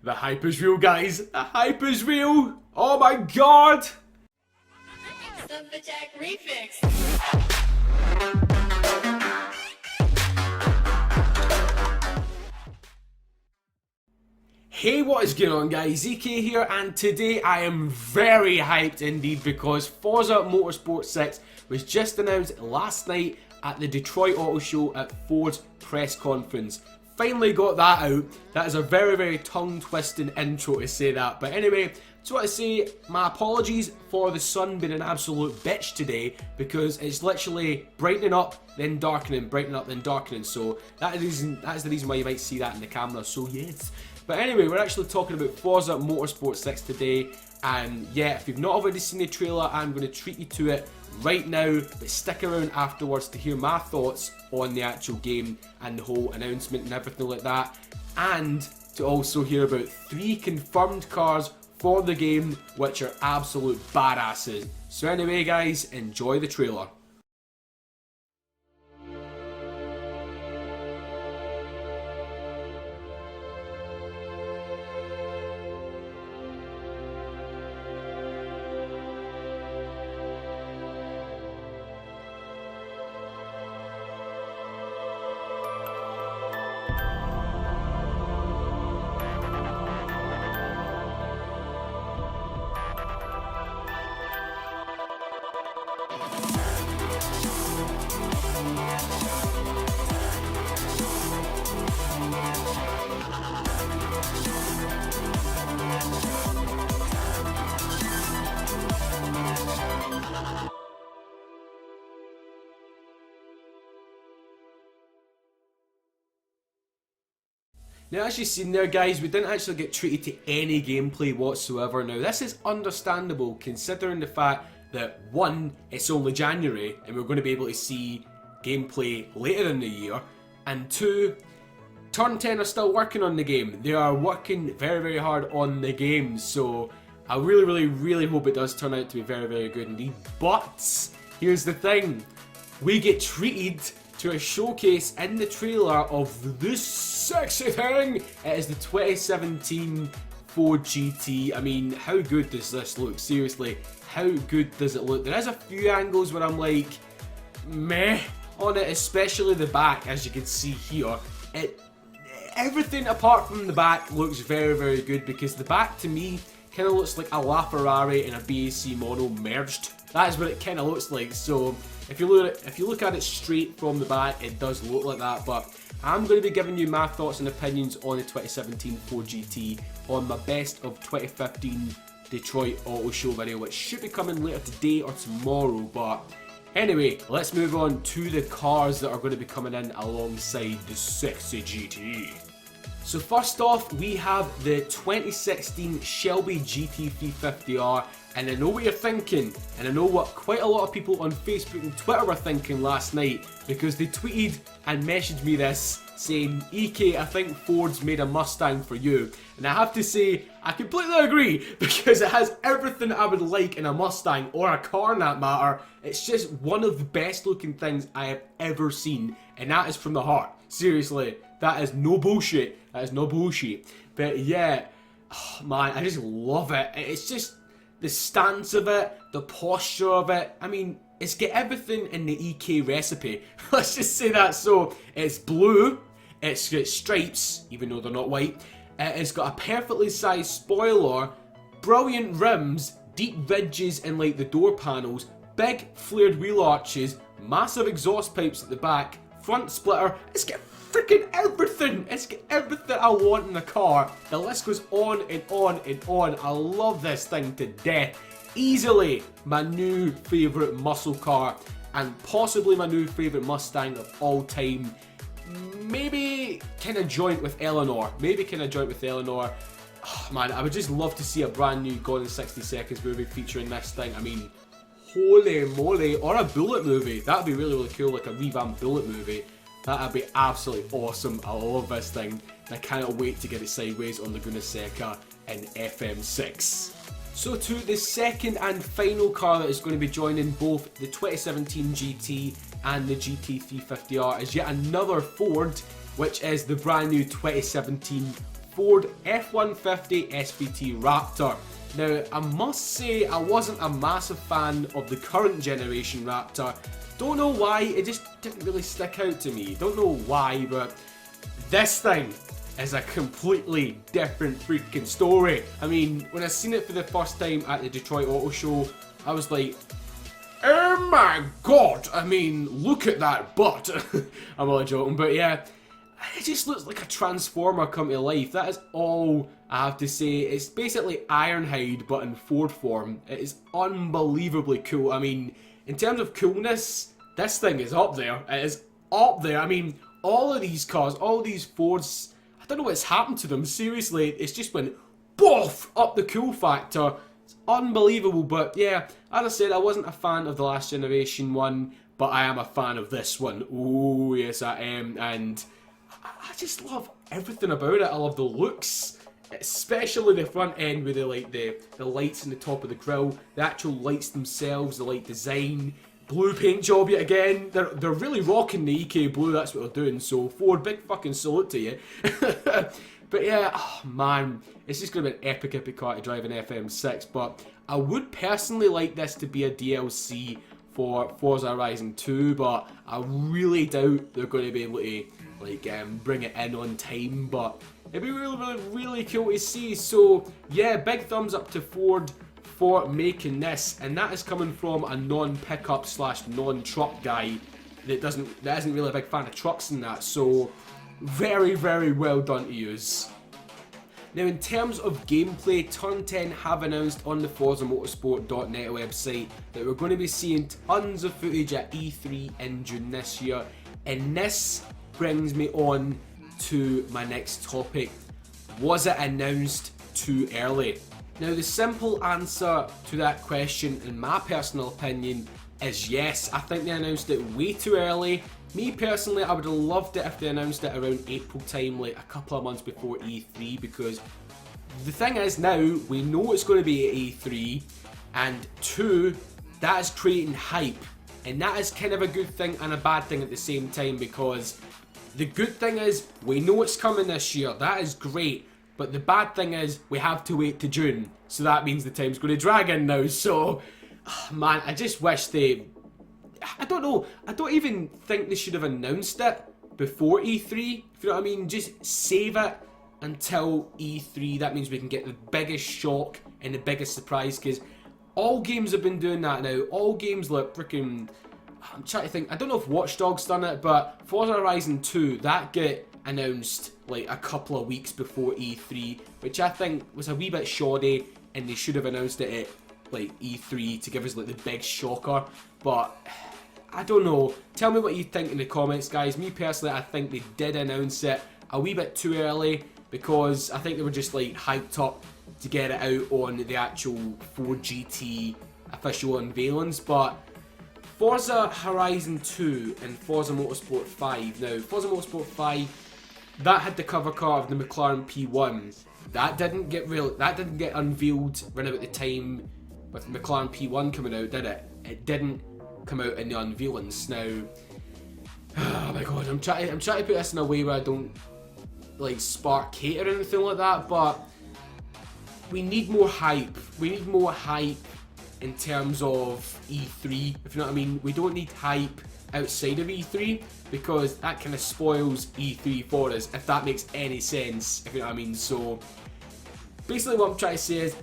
The hype is real, guys. The hype is real. Oh my god. Hey, what is going on, guys? ZK here, and today I am very hyped indeed because Forza Motorsport 6 was just announced last night at the Detroit Auto Show at Ford's press conference. Finally got that out. That is a very tongue-twisting intro to say that. But anyway, just want to say my apologies for the sun being an absolute bitch today because it's literally brightening up, then darkening, brightening up, then darkening. So that is the reason why you might see that in the camera. So yes. But anyway, we're actually talking about Forza Motorsport 6 today. And yeah, if you've not already seen the trailer, I'm going to treat you to it right now, but stick around afterwards to hear my thoughts on the actual game and the whole announcement and everything like that, and to also hear about 3 confirmed cars for the game which are absolute badasses. So anyway guys, enjoy the trailer. Now, as you've seen there, guys, we didn't actually get treated to any gameplay whatsoever. Now, this is understandable considering the fact that 1, it's only January and we're going to be able to see gameplay later in the year, and 2, Turn 10 are still working on the game. They are working very hard on the game, so I really hope it does turn out to be very good indeed. But here's the thing, we get treated to a showcase in the trailer of this sexy thing. It is the 2017 Ford GT. I mean, how good does this look? Seriously, how good does it look? There is a few angles where I'm like, meh on it, especially the back, as you can see here. Everything apart from the back looks very good, because the back to me kind of looks like a LaFerrari and a BAC mono merged. That is what it kind of looks like. So if you look at it straight from the back, it does look like that. But I'm going to be giving you my thoughts and opinions on the 2017 Ford GT on my best of 2015 Detroit Auto Show video, which should be coming later today or tomorrow. But anyway, let's move on to the cars that are going to be coming in alongside the sexy GT. So first off, we have the 2016 Shelby GT350R, and I know what you're thinking, and I know what quite a lot of people on Facebook and Twitter were thinking last night, because they tweeted and messaged me this saying, EK, I think Ford's made a Mustang for you. And I have to say, I completely agree, because it has everything I would like in a Mustang, or a car in that matter. It's just one of the best looking things I have ever seen, and that is from the heart. Seriously, that is no bullshit. That is no bullshit. But yeah, oh man, I just love it. It's just the stance of it, the posture of it. I mean, it's got everything in the EK recipe. Let's just say that. So it's blue, it's got stripes, even though they're not white. It's got a perfectly sized spoiler, brilliant rims, deep ridges in like the door panels, big flared wheel arches, massive exhaust pipes at the back, front splitter. It's got freaking everything. It's got everything I want in a car. The list goes on and on and on. I love this thing to death. Easily my new favourite muscle car, and possibly my new favourite Mustang of all time. Maybe kind of joint with Eleanor. Oh, man, I would just love to see a brand new Gone in 60 Seconds movie featuring this thing. I mean, holy moly. Or a Bullet movie. That would be really cool, like a revamped Bullet movie. That would be absolutely awesome. I love this thing, and I cannot wait to get it sideways on Laguna Seca in FM6. So to the second and final car that is going to be joining both the 2017 GT and the GT350R is yet another Ford, which is the brand new 2017 Ford F-150 SPT Raptor. Now, I must say I wasn't a massive fan of the current generation Raptor. Don't know why, it just didn't really stick out to me. Don't know why, but this thing is a completely different freaking story. I mean, when I seen it for the first time at the Detroit Auto Show, I was like, oh my god, I mean, look at that butt. I'm only joking, but yeah, it just looks like a Transformer come to life. That is all I have to say. It's basically Ironhide, but in Ford form. It is unbelievably cool. I mean, in terms of coolness, this thing is up there. It is up there. I mean, all of these cars, all of these Fords, I don't know what's happened to them. Seriously, it's just went boof up the cool factor. It's unbelievable. But yeah, as I said, I wasn't a fan of the last generation one, but I am a fan of this one. Oh yes, I am. And I just love everything about it. I love the looks, especially the front end with the lights in the top of the grille, the actual lights themselves, the light design, blue paint job yet again. They're really rocking the EK blue. That's what they're doing. So Ford, big fucking salute to you. But yeah, oh man, it's just gonna be an epic car to drive in FM6. But I would personally like this to be a DLC for Forza Horizon 2, but I really doubt they're going to be able to bring it in on time. But it'd be really cool to see. So yeah, big thumbs up to Ford for making this, and that is coming from a non-pickup / non-truck guy that isn't really a big fan of trucks and that. So very well done to yous. Now, in terms of gameplay, Turn 10 have announced on the ForzaMotorsport.net website that we're going to be seeing tons of footage at E3 in June this year, and this brings me on to my next topic. Was it announced too early? Now, the simple answer to that question, in my personal opinion, is yes. I think they announced it way too early. Me personally, I would have loved it if they announced it around April time, like a couple of months before E3, because the thing is now, we know it's going to be at E3, and two, that is creating hype, and that is kind of a good thing and a bad thing at the same time, because the good thing is, we know it's coming this year, that is great, but the bad thing is, we have to wait to June, so that means the time's going to drag in now. So, man, I just wish I don't know, I don't even think they should have announced it before E3, if you know what I mean. Just save it until E3. That means we can get the biggest shock and the biggest surprise, because all games have been doing that now. All games like freaking, I'm trying to think, I don't know if Watch Dogs done it, but Forza Horizon 2, that get announced like a couple of weeks before E3, which I think was a wee bit shoddy, and they should have announced it at like E3 to give us like the big shocker. But I don't know, tell me what you think in the comments, guys. Me personally, I think they did announce it a wee bit too early, because I think they were just like hyped up to get it out on the actual Ford GT official unveilings. But Forza Horizon 2 and Forza Motorsport 5, now Forza Motorsport 5, that had the cover car of the McLaren P1. That didn't get unveiled around about the time with McLaren P1 coming out, did it? It didn't come out in the unveilings. Now, oh my god, I'm trying to put this in a way where I don't like spark hate or anything like that, but we need more hype. We need more hype in terms of E3, if you know what I mean. We don't need hype outside of E3, because that kind of spoils E3 for us, if that makes any sense, if you know what I mean. So basically what I'm trying to say is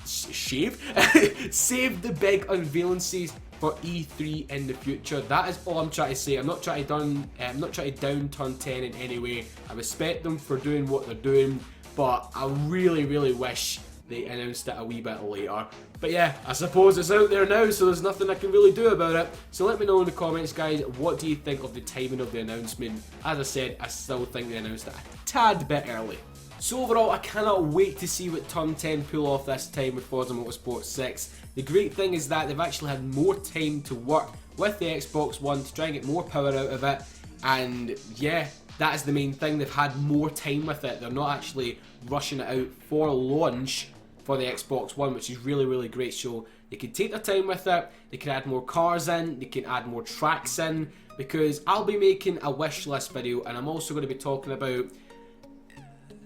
save the big unveilances for E3 in the future. That is all I'm trying to say. I'm not trying to down Turn 10 in any way. I respect them for doing what they're doing, but I really wish they announced it a wee bit later. But yeah, I suppose it's out there now, so there's nothing I can really do about it. So let me know in the comments, guys, what do you think of the timing of the announcement? As I said, I still think they announced it a tad bit early. So overall, I cannot wait to see what Turn 10 pull off this time with Forza Motorsport 6. The great thing is that they've actually had more time to work with the Xbox One to try and get more power out of it. And yeah, that is the main thing. They've had more time with it. They're not actually rushing it out for launch for the Xbox One, which is really great. So they can take their time with it. They can add more cars in. They can add more tracks in. Because I'll be making a wish list video, and I'm also going to be talking about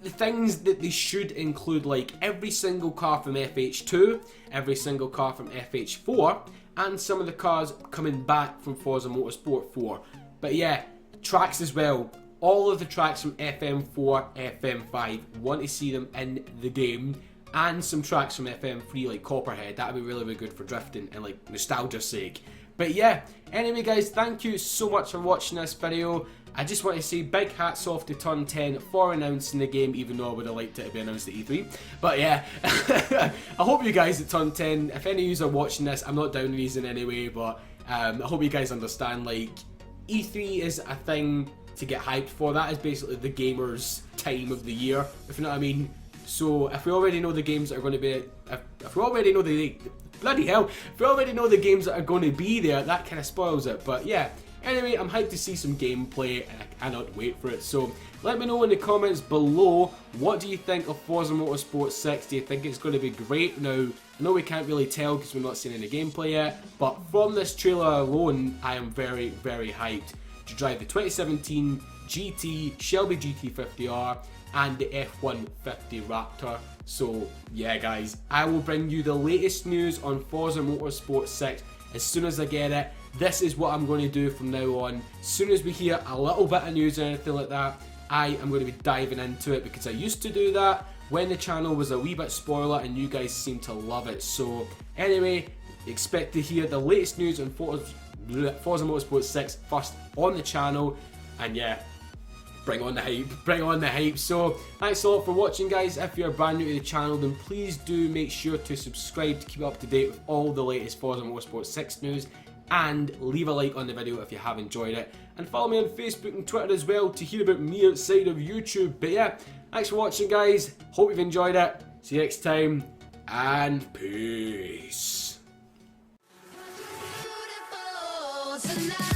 the things that they should include, like every single car from FH2, every single car from FH4, and some of the cars coming back from Forza Motorsport 4. But yeah, tracks as well. All of the tracks from FM4, FM5, want to see them in the game. And some tracks from FM3 like Copperhead. That would be really, really good for drifting and like nostalgia's sake. But yeah, anyway guys, thank you so much for watching this video. I just want to say big hats off to Turn 10 for announcing the game, even though I would have liked it to be announced at E3. But yeah, I hope you guys at Turn 10, if any of you are watching this, I'm not downing these in any way, but I hope you guys understand, like, E3 is a thing to get hyped for. That is basically the gamers' time of the year, if you know what I mean. So if we already know the games that are going to be, if we already know bloody hell, if we already know the games that are going to be there, that kind of spoils it. But yeah, anyway, I'm hyped to see some gameplay and I cannot wait for it. So let me know in the comments below, what do you think of Forza Motorsport 6? Do you think it's going to be great? Now, I know we can't really tell because we're not seeing any gameplay yet, but from this trailer alone, I am very, very hyped to drive the 2017 GT Shelby GT50R and the F-150 Raptor. So yeah guys, I will bring you the latest news on Forza Motorsport 6 as soon as I get it. This is what I'm going to do from now on. As soon as we hear a little bit of news or anything like that, I am going to be diving into it, because I used to do that when the channel was a wee bit spoiler and you guys seem to love it. So anyway, expect to hear the latest news on Forza Motorsport 6 first on the channel. And yeah, bring on the hype, bring on the hype. So thanks a lot for watching guys. If you're brand new to the channel, then please do make sure to subscribe to keep up to date with all the latest Forza Motorsport 6 news, and leave a like on the video if you have enjoyed it, and follow me on Facebook and Twitter as well to hear about me outside of YouTube. But yeah, thanks for watching guys, hope you've enjoyed it. See you next time, and peace. Tonight.